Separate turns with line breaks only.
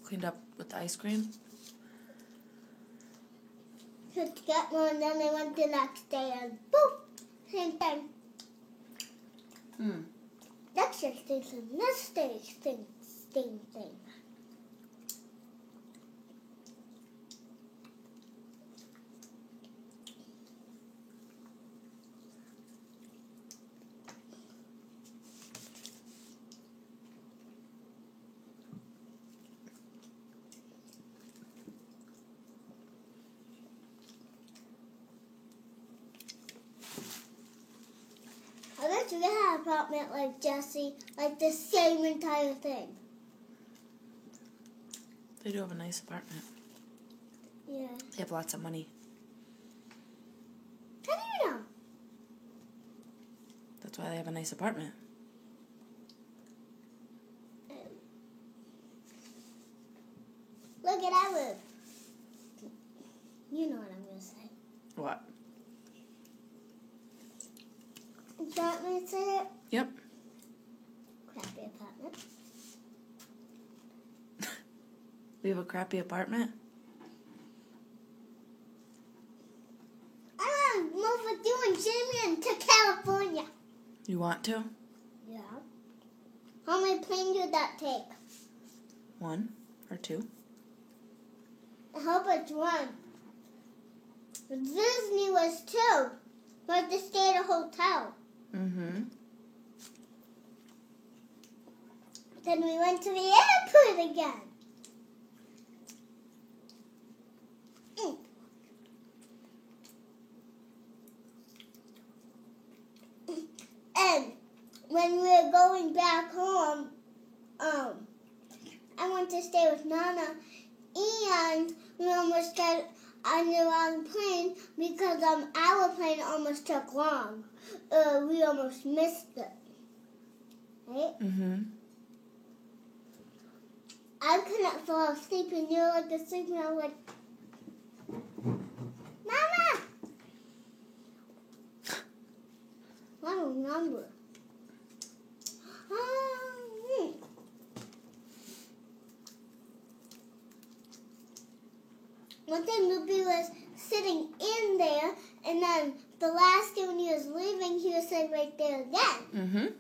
Cleaned up with the ice cream?
To get more, and then I went the next day and boop, same thing. Next day stinks, and next day stinks. I bet you have an apartment like Jesse, like the same entire thing.
They do have a nice apartment.
Yeah.
They have lots of money.
How do you know?
That's why they have a nice apartment.
Look at that roof. You know what I'm going to say.
What?
Do you want me to say it?
Yep.
Crappy apartment.
We have a crappy apartment?
I want to move with you and Jimmy to California.
You want to?
Yeah. How many planes would that take?
1 or 2?
I hope it's 1. Disney was 2. We had to stay at a hotel. Then we went to the airport again. And when we were going back home, I went to stay with Nana, and we almost got on the wrong plane because our plane almost took long. We almost missed it. Right? I couldn't fall asleep, and you were like asleep, and I was like, Mama! I don't remember. One time Loopy was sitting in there, and then the last day when he was leaving, he was sitting right there again.